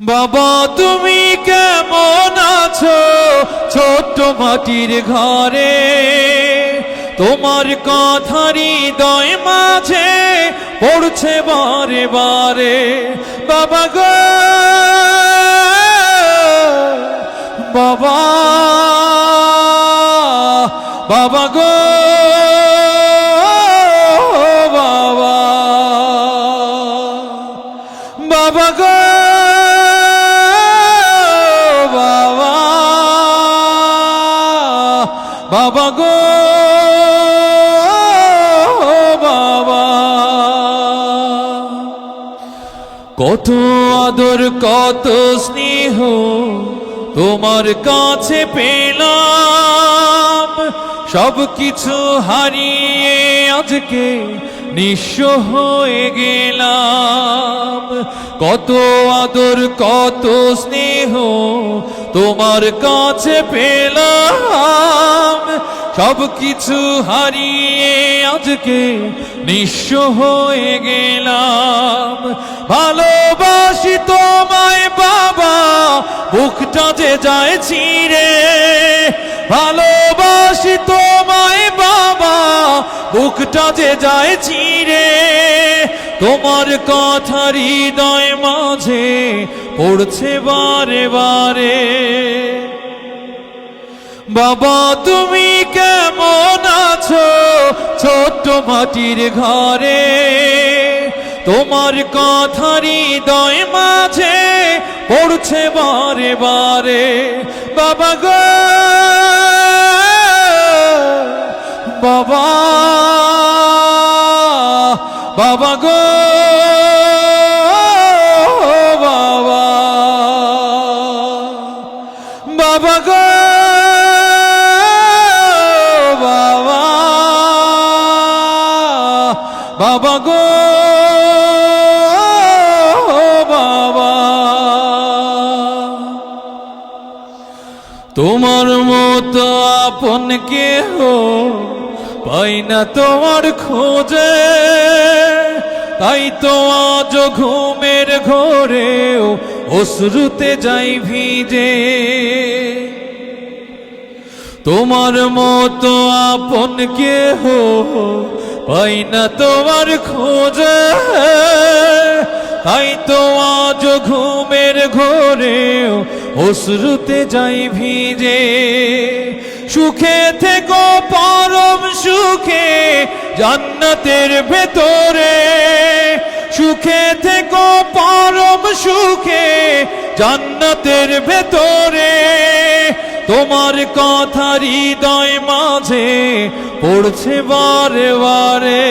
বাবা তুমি কেমন আছো ছোট্ট মাটির ঘরে, তোমার কথা হৃদয় মাঝে পড়ছে বারে বারে। বাবা গো বাবা, বাবা গো বাবা, বাবা গো বাবা, বাবা গো বাবা। কত আদর কত স্নেহ তোমার কাছে পেলাম, সব কিছু হারিয়ে আজকে নিঃস্ব হয়ে গেলাম। কত আদর কত স্নেহ তোমার কাছে পেলাম, সব কিছু হারিয়ে আজকে নিঃস্ব হয়ে গেলাম। ভালোবাসি তোমায় বাবা, বুকটা যে যায় ছিঁড়ে। ভালোবাসি তোমায় বাবা, বুকটা যে যায় ছিঁড়ে। তোমার কথা হৃদয় মাঝে পড়ছে বারে বারে। বাবা তুমি কেমন আছো ছোট্ট মাটির ঘরে, তোমার কথা হৃদয় মাঝে পড়ছে বারে বারে। বাবা গো বাবা, বাবা গো বাবা, বাবা গো বাবা, বাবা গো বাবা। তোমার মতো আপন কেহ পাই না তোমার খোঁজে, তাই তো আজ ঘুমের ঘোরেও অশ্রুতে যাই ভিজে। তোমার মতো আপন কেহ পাই না তোমার খোঁজে, তাই তো আজ ঘুমের ঘোরেও অশ্রুতে যাই ভিজে। সুখে থেকো পরম সুখে জান্নাতের ভেতরে, সুখে থেকো পরম সুখে জান্নাতের ভেতরে। তোমার কথা হৃদয় মাঝে পড়ছে বারে বারে।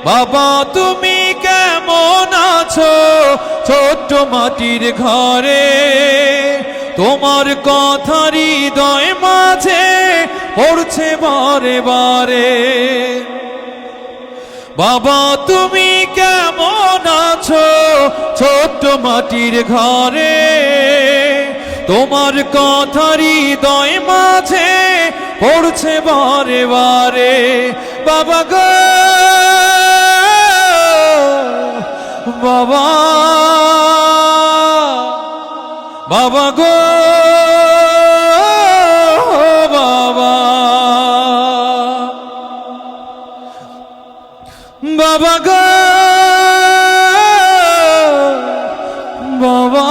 বাবা তুমি কেমন আছো ছোট্ট মাটির ঘরে, তোমার কথা হৃদয় মাঝে পড়ছে বারে বারে। বাবা তুমি কেমন আছো ছোট্ট মাটির ঘরে, তোমার কথা হৃদয় মাঝে পড়ছে বারে বারে। বাবা গো বাবা, বাবা গো বাবা, বাবা গো বাবা,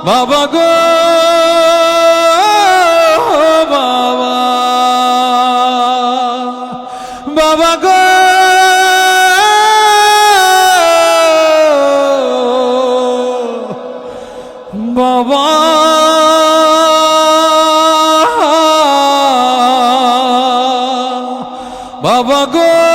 বাবা গো বাবা, বাবা গো বাবা, বাবা গো।